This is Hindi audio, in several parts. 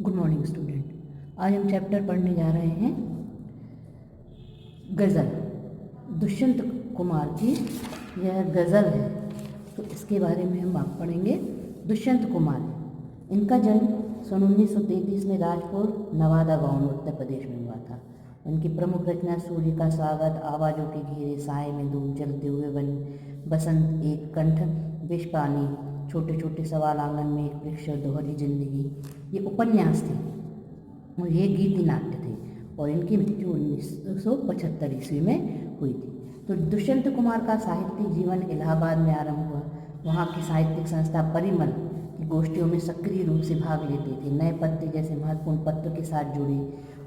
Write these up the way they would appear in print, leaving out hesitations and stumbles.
Good morning student. आज हम चैप्टर पढ़ने जा रहे हैं गज़ल। दुष्यंत कुमार की यह गज़ल है, तो इसके बारे में हम आप पढ़ेंगे। दुष्यंत कुमार, इनका जन्म सन 1933 में राजपुर नवादा गांव में उत्तर प्रदेश में हुआ था। उनकी प्रमुख रचना सूर्य का स्वागत, आवाज़ों के घेरे, साए में धूप, जलते हुए वन, बसंत, एक कंठ, विष पानी, छोटे छोटे सवाल, आंगन में एक वृक्ष, दोहरी जिंदगी, ये उपन्यास थे और ये गीति नाट्य थे और इनकी मृत्यु 1975 ईस्वी में हुई थी। तो दुष्यंत कुमार का साहित्यिक जीवन इलाहाबाद में आरंभ हुआ। वहाँ की साहित्यिक संस्था परिमल की गोष्ठियों में सक्रिय रूप से भाग लेते थे। नए पत्ते जैसे महत्वपूर्ण पत्र के साथ जुड़े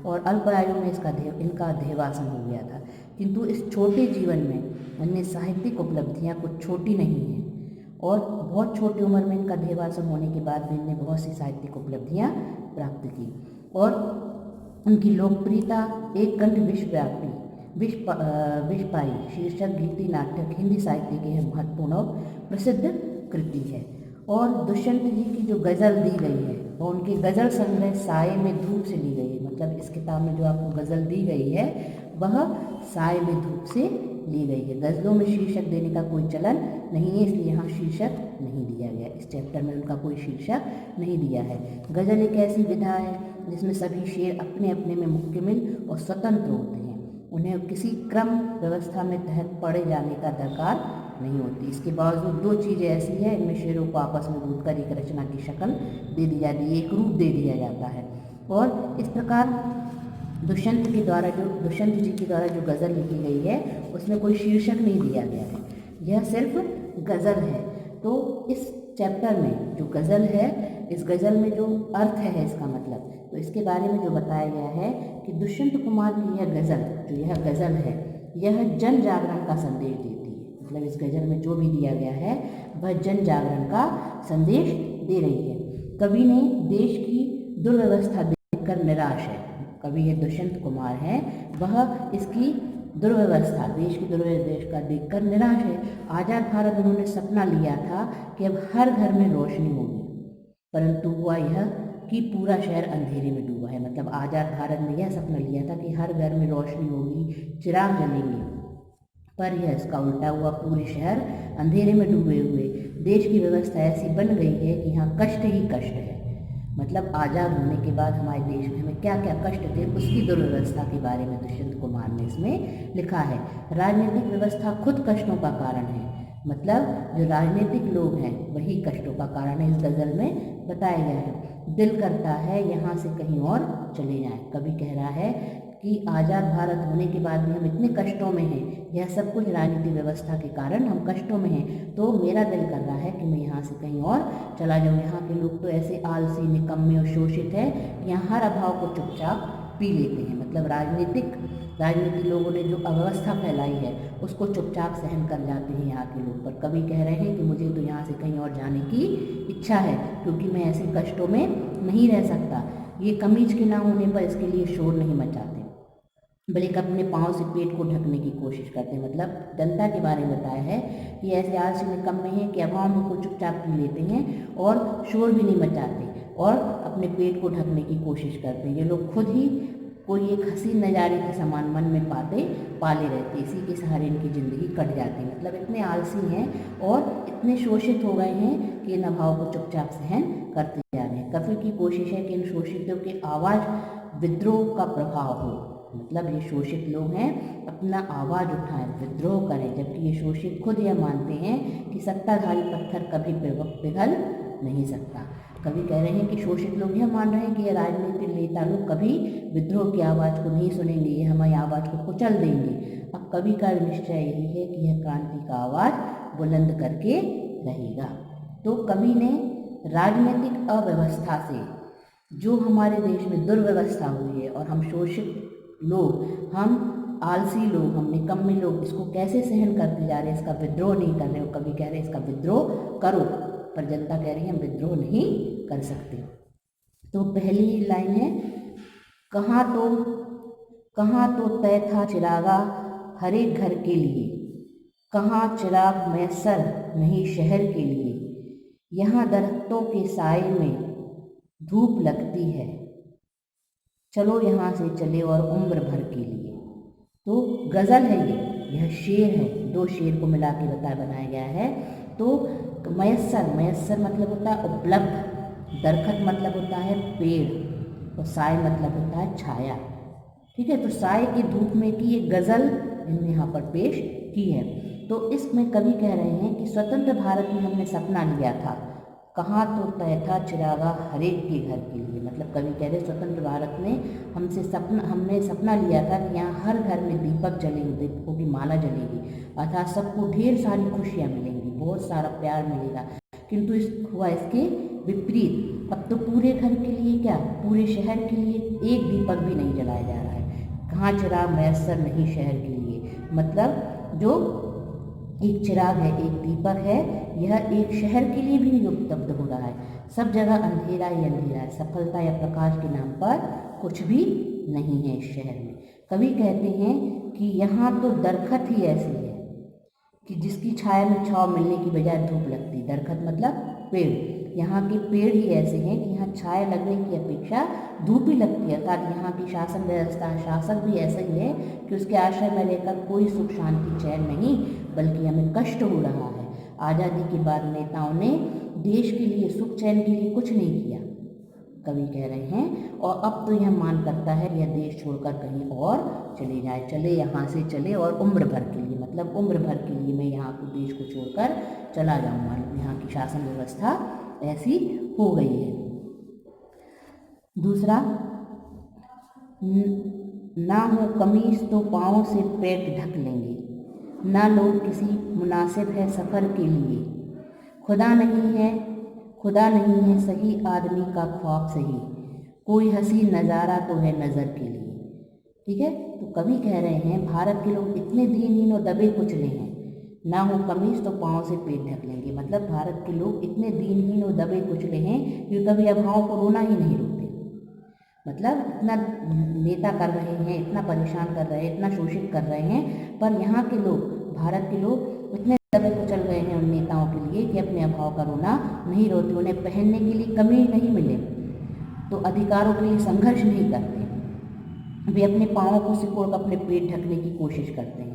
और अल्पायु में इनका देहावसान हो गया था। किंतु इस छोटे जीवन में अन्य साहित्यिक उपलब्धियाँ कुछ छोटी नहीं हैं और बहुत छोटी उम्र में इनका देहावसान होने के बाद भी इनने बहुत सी साहित्यिक उपलब्धियाँ प्राप्त की और उनकी लोकप्रियता एक कंठ विश्वव्यापी विश्व पाई शीर्षक गीति नाटक हिंदी साहित्य की महत्वपूर्ण और प्रसिद्ध कृति है। और दुष्यंत जी की जो गज़ल दी गई है वो उनकी गज़ल संग्रह साए में धूप से ली गई है। मतलब इस किताब में जो आपको गज़ल दी गई है वह साए में धूप से ली गई है। गज़लों में शीर्षक देने का कोई चलन नहीं है, इसलिए यहाँ शीर्षक नहीं दिया गया। इस चैप्टर में उनका कोई शीर्षक नहीं दिया है। गज़ल एक ऐसी विधा है जिसमें सभी शेर अपने अपने में मुकम्मल और स्वतंत्र होते हैं। उन्हें किसी क्रम व्यवस्था में तहत पढ़े जाने का दरकार नहीं होती। इसके बावजूद दो चीज़ें ऐसी हैं, इनमें शेरों को आपस में जोड़कर एक रचना की शक्ल दे दी जाती है, एक रूप दे दिया जाता है। और इस प्रकार दुष्यंत जी के द्वारा जो गज़ल लिखी गई है उसमें कोई शीर्षक नहीं दिया गया है, यह सिर्फ गज़ल है। तो इस चैप्टर में जो गज़ल है, इस गज़ल में जो अर्थ है इसका मतलब, तो इसके बारे में जो बताया गया है कि दुष्यंत कुमार की यह गज़ल है, यह जन जागरण का संदेश देती है। मतलब इस गज़ल में जो भी दिया गया है वह जन जागरण का संदेश दे रही है। कवि ने देश की दुर्व्यवस्था देखकर निराश है। कवि ये दुष्यंत कुमार हैं, वह इसकी दुर्व्यवस्था, देश की दुर्व्यवस्था देखकर निराश है। आज़ाद भारत उन्होंने सपना लिया था कि अब हर घर में रोशनी होगी, परंतु हुआ यह कि पूरा शहर अंधेरे में डूबा है। मतलब आज़ाद भारत ने यह सपना लिया था कि हर घर में रोशनी होगी, चिराग जलेंगे, पर यह इसका उल्टा हुआ। पूरे शहर अंधेरे में डूबे हुए, देश की व्यवस्था ऐसी बन गई है कि यहाँ कष्ट ही कष्ट है। मतलब आज़ाद होने के बाद हमारे देश में हमें क्या क्या कष्ट थे, उसकी दुर्व्यवस्था के बारे में दुष्यंत कुमार ने इसमें लिखा है। राजनीतिक व्यवस्था खुद कष्टों का कारण है। मतलब जो राजनीतिक लोग हैं वही कष्टों का कारण है, इस गज़ल में बताया गया है। दिल करता है यहाँ से कहीं और चले जाएं। कवि कह रहा है कि आज़ाद भारत होने के बाद भी हम इतने कष्टों में हैं, यह सब कुछ राजनीतिक व्यवस्था के कारण हम कष्टों में हैं। तो मेरा दिल कर रहा है कि मैं यहाँ से कहीं और चला जाऊँ। यहाँ के लोग तो ऐसे आलसी, निकम्मे और शोषित हैं, यहाँ हर अभाव को चुपचाप पी लेते हैं। मतलब राजनीतिक लोगों ने जो अव्यवस्था फैलाई है उसको चुपचाप सहन कर जाते हैं यहाँ के लोग। पर कवि कह रहे हैं कि मुझे तो यहाँ से कहीं और जाने की इच्छा है, क्योंकि मैं ऐसे कष्टों में नहीं रह सकता। ये कमीज के ना होने पर इसके लिए शोर नहीं मचाते, बल्कि अपने पाँव से पेट को ढकने की कोशिश करते हैं। मतलब जनता के बारे में बताया है कि ऐसे आलसी निकम्मे हैं कि अभाव में को चुपचाप पी लेते हैं और शोर भी नहीं मचाते और अपने पेट को ढकने की कोशिश करते हैं। ये लोग खुद ही कोई एक हसीन नज़ारे के समान मन में पाले रहते, इसी के सहारे इनकी ज़िंदगी कट जाती है। मतलब इतने आलसी हैं और इतने शोषित हो गए हैं कि इन अभाव को चुपचाप सहन करते जा रहे हैं। कवि की कोशिश है कि इन शोषितों की आवाज़ विद्रोह का प्रभाव हो। मतलब ये शोषित लोग हैं, अपना आवाज़ उठाएं, विद्रोह करें, जबकि ये शोषित खुद यह मानते हैं कि सत्ताधारी पत्थर कभी पिघल नहीं सकता। कवि कह रहे हैं कि शोषित लोग यह मान रहे हैं कि ये राजनीतिक नेता लोग कभी विद्रोह की आवाज़ को नहीं सुनेंगे, ये हमारी आवाज़ को कुचल देंगे। अब कवि का निश्चय यही है कि यह क्रांति का आवाज़ बुलंद करके रहेगा। तो कवि ने राजनीतिक अव्यवस्था से, जो हमारे देश में दुर्व्यवस्था हुई है और हम शोषित लोग, हम आलसी लोग, हम निकम्मे लोग इसको कैसे सहन करते जा रहे हैं, इसका विद्रोह नहीं कर रहे हो। कवि कह रहे हैं इसका विद्रोह करो, पर जनता कह रही है हम विद्रोह नहीं कर सकते। तो पहली लाइन है, कहाँ तो तय था चिरागा हर एक घर के लिए, कहाँ चिराग मैसर नहीं शहर के लिए, यहाँ दरख्तों के साए में धूप लगती है, चलो यहाँ से चले और उम्र भर के लिए। तो गज़ल है यह शेर है, दो शेर को मिला के बनाया गया है। तो मयस्सर, मयस्सर मतलब होता है उपलब्ध, दरखत मतलब होता है पेड़, और साय मतलब होता है छाया। ठीक है, तो साय की धूप में की ये गज़ल इन्होंने यहाँ पर पेश की है। तो इसमें कवि कह रहे हैं कि स्वतंत्र भारत में हमने सपना लिया था, कहाँ तो तय था चिरागा हरेक के घर के लिए। मतलब कवि कह रहे स्वतंत्र भारत में हमने सपना लिया था कि यहाँ हर घर में दीपक जलेंगे, दीपकों की माला जलेगी, अर्थात सबको ढेर सारी खुशियाँ मिलेंगी, बहुत सारा प्यार मिलेगा। किंतु हुआ इसके विपरीत। अब तो पूरे घर के लिए क्या, पूरे शहर के लिए एक दीपक भी नहीं जलाया जा रहा है। कहाँ चिराग मैसर नहीं शहर के लिए, मतलब जो एक चिराग है, एक दीपक है, यह एक शहर के लिए भी नहीं उपलब्ध हो रहा है। सब जगह अंधेरा ही अंधेरा है, सफलता या प्रकाश के नाम पर कुछ भी नहीं है इस शहर में। कवि कहते हैं कि यहाँ तो दरखत ही ऐसी है कि जिसकी छाया में छाँव मिलने की बजाय धूप लगती। दरखत मतलब पेड़, यहाँ के पेड़ ही ऐसे हैं कि यहाँ छाया लगने की अपेक्षा धूप ही लगती है। अर्थात यहाँ की शासन व्यवस्था, शासक भी ऐसा ही है कि उसके आश्रय में रहकर कोई सुख शांति चैन नहीं, बल्कि हमें कष्ट हो रहा है। आज़ादी के बाद नेताओं ने देश के लिए, सुख चैन के लिए कुछ नहीं किया, कवि कह रहे हैं। और अब तो यह मान करता है यह देश छोड़कर कहीं और चले जाए, चले यहाँ से चले और उम्र भर के लिए, मतलब उम्र भर के लिए मैं यहाँ को देश को छोड़कर चला जाऊँ। मालूम यहाँ की शासन व्यवस्था ऐसी हो गई है। दूसरा, ना हो कमीज तो पाँव से पेट ढक लेंगे, ना लोग किसी मुनासिब है सफ़र के लिए, खुदा नहीं है सही आदमी का ख्वाब सही, कोई हंसी नज़ारा तो है नज़र के लिए। ठीक है, तो कवि कह रहे हैं भारत के लोग इतने दीनहीन और दबे कुचले हैं, ना हो कमीज तो पाँव से पेट ढक लेंगे। मतलब भारत के लोग इतने दीनहीन और दबे कुचले हैं कि कभी अभाव को रोना ही नहीं रोकते। मतलब इतना नेता कर रहे हैं, इतना परेशान कर रहे हैं, इतना शोषित कर रहे हैं, पर यहाँ के लोग, भारत के लोग इतने दबे कुचल गए हैं उन नेताओं के लिए कि अपने अभाव का रोना नहीं रोते। उन्हें पहनने के लिए कमी नहीं मिले तो अधिकारों के लिए संघर्ष नहीं करते, वे अपने पाँवों को सिकोड़ कर अपने पेट ढकने की कोशिश करते हैं।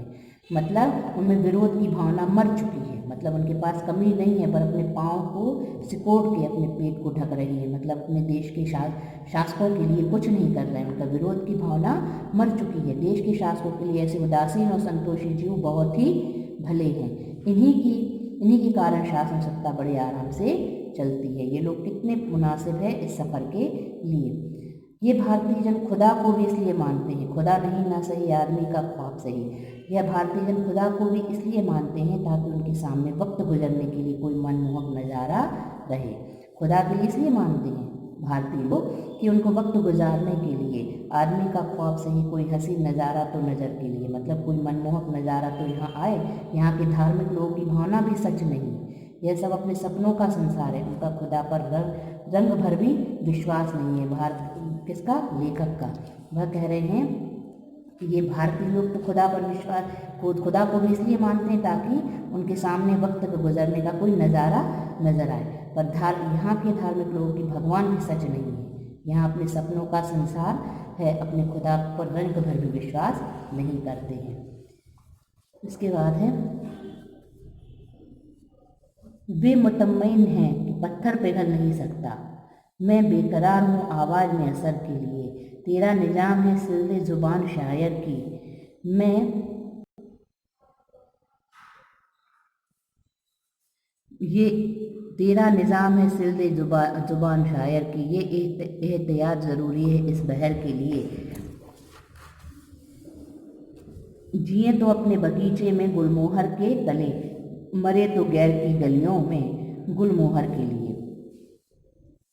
मतलब उनमें विरोध की भावना मर चुकी है, मतलब उनके पास कमी नहीं है, पर अपने पाँव को सिकोड़ के अपने पेट को ढक रही है। मतलब अपने देश के शासकों के लिए कुछ नहीं कर रहे हैं, उनका विरोध की भावना मर चुकी है। देश के शासकों के लिए ऐसे उदासीन और संतोषी जीव बहुत ही भले हैं। इन्हीं के कारण शासन सत्ता बड़े आराम से चलती है। ये लोग कितने मुनासिब है इस सफ़र के लिए। ये भारतीय जन खुदा को भी इसलिए मानते हैं, खुदा नहीं ना सही आदमी का ख्वाब सही। यह भारतीय जन खुदा को भी इसलिए मानते हैं ताकि उनके सामने वक्त गुजरने के लिए कोई मनमोहक नज़ारा रहे। खुदा के लिए इसलिए मानते हैं भारतीय लोग कि उनको वक्त गुजारने के लिए आदमी का ख्वाब सही, कोई हसीन नज़ारा तो नज़र के लिए, मतलब कोई मनमोहक नज़ारा तो यहाँ आए। यहाँ के धार्मिक लोगों की भावना भी सच नहीं, यह सब अपने सपनों का संसार है। उनका खुदा पर रंग भर भी विश्वास नहीं है। भारत किसका, लेखक का। वह कह रहे हैं कि ये भारतीय लोग तो खुदा पर विश्वास, खुदा को भी इसलिए मानते हैं ताकि उनके सामने वक्त के गुजरने का कोई नज़ारा नजर आए। पर यहाँ के धार्मिक लोगों की भगवान भी सच नहीं है, यहाँ अपने सपनों का संसार है, अपने खुदा पर रंग भर भी विश्वास नहीं करते हैं। इसके बाद है, वे मुतम्मईन हैं कि पत्थर पिघल नहीं सकता, मैं बेकरार हूँ आवाज़ में असर के लिए, तेरा निजाम है सिलदे ज़ुबान शायर की, ये तेरा निज़ाम है सिलदे ज़ुबान शायर की, ये एहतियात ज़रूरी है इस बहर के लिए। जिए तो अपने बगीचे में गुलमोहर के तले, मरे तो गैर की गलियों में गुलमोहर के लिए।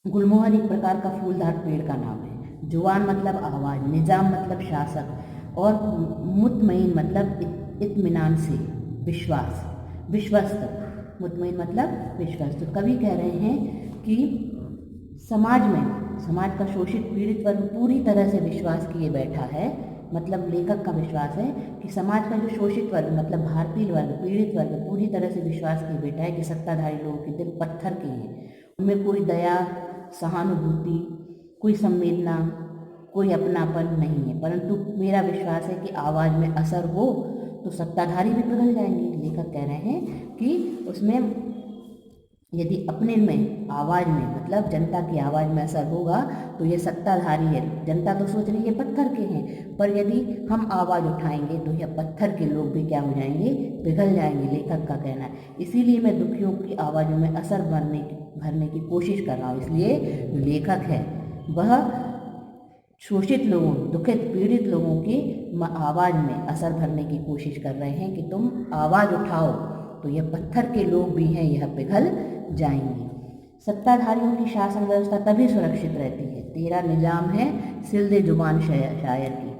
गुलमोहर एक प्रकार का फूलदार पेड़ का नाम है। जुबान मतलब आवाज़, निज़ाम मतलब शासक, और मुतमईन मतलब इत्मीनान से, विश्वास, विश्वस्त। मुतमईन मतलब विश्वास। तो कवि कह रहे हैं कि समाज का शोषित पीड़ित वर्ग पूरी तरह से विश्वास किए बैठा है। मतलब लेखक का विश्वास है कि समाज का जो शोषित वर्ग, मतलब भारतीय वर्ग, पीड़ित वर्ग पूरी तरह से विश्वास किए बैठा है कि सत्ताधारी लोगों के दिल पत्थर के हैं, उनमें कोई दया, सहानुभूति, कोई संवेदना, कोई अपनापन नहीं है, परंतु मेरा विश्वास है कि आवाज़ में असर हो तो सत्ताधारी भी पिघल जाएंगे। लेखक कह रहे हैं कि उसमें यदि अपने में आवाज़ में मतलब जनता की आवाज़ में असर होगा तो ये सत्ताधारी है, जनता तो सोच रही है पत्थर के हैं, पर यदि हम आवाज़ उठाएंगे तो यह पत्थर के लोग भी क्या हो जाएंगे, पिघल जाएंगे, लेखक का कहना है। इसीलिए मैं दुखियों की आवाज़ों में असर भरने की कोशिश कर रहा हूँ। इसलिए जो लेखक है वह शोषित लोगों, दुखित पीड़ित लोगों की आवाज़ में असर भरने की कोशिश कर रहे हैं कि तुम आवाज़ उठाओ तो यह पत्थर के लोग भी हैं, यह पिघल जाएंगे। सत्ताधारियों की शासन व्यवस्था तभी सुरक्षित रहती है, तेरा निजाम है सिलदे जुबान शायर की।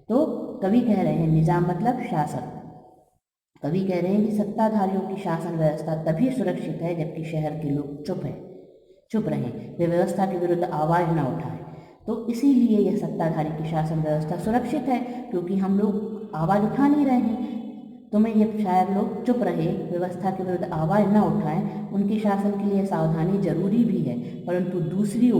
तो कवि कह रहे हैं निजाम मतलब शासक, कवि कह रहे हैं कि सत्ताधारियों की शासन व्यवस्था तभी सुरक्षित है जबकि शहर के लोग चुप रहें, वे व्यवस्था के विरुद्ध आवाज़ ना उठाएं। तो इसीलिए यह सत्ताधारी की शासन व्यवस्था सुरक्षित है, क्योंकि हम लोग आवाज़ उठा नहीं रहे हैं। तो मैं ये शायर लोग चुप रहे, व्यवस्था के विरुद्ध आवाज़ ना उठाएं, उनके शासन के लिए सावधानी जरूरी भी है, परंतु दूसरी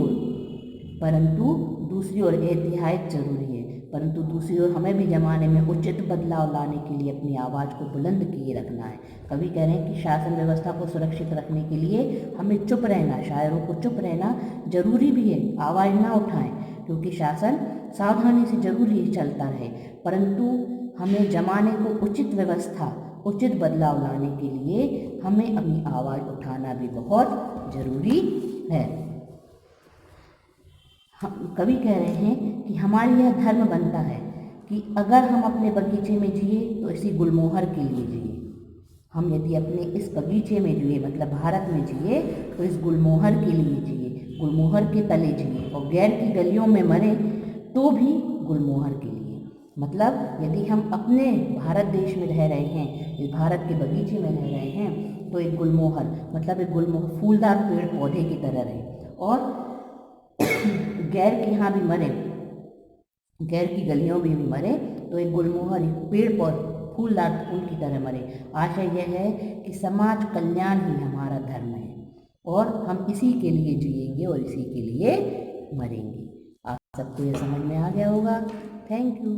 ओर एहतियात जरूरी है। परंतु दूसरी ओर हमें भी ज़माने में उचित बदलाव लाने के लिए अपनी आवाज़ को बुलंद किए रखना है। कवि कह रहे हैं कि शासन व्यवस्था को सुरक्षित रखने के लिए हमें चुप रहना, शायरों को चुप रहना जरूरी भी है, आवाज़ ना उठाएं, क्योंकि शासन सावधानी से जरूर ही चलता रहे, परंतु हमें ज़माने को उचित व्यवस्था, उचित बदलाव लाने के लिए हमें अपनी आवाज़ उठाना भी बहुत ज़रूरी है। कवि कह रहे हैं कि हमारी यह धर्म बनता है कि अगर हम अपने बगीचे में जिए तो इसी गुलमोहर के लिए जिए। हम यदि अपने इस बगीचे में जिए मतलब भारत में जिए तो इस गुलमोहर के लिए जिए, गुलमोहर के तले जिए, और गैर की गलियों में मरे तो भी गुलमोहर के लिए। मतलब यदि हम अपने भारत देश में रह रहे हैं, इस भारत के बगीचे में रह रहे हैं, तो एक गुलमोहर मतलब एक गुलमोहर फूलदार पेड़ पौधे की तरह रहे, और गैर के यहाँ भी मरे, गैर की गलियों में भी मरे तो एक गुलमोहर पेड़ पौधे फूलदार फूल की तरह मरे। आशय यह है कि समाज कल्याण ही हमारा धर्म है और हम इसी के लिए जिएंगे और इसी के लिए मरेंगे। आप सबको ये समझ में आ गया होगा। Thank you.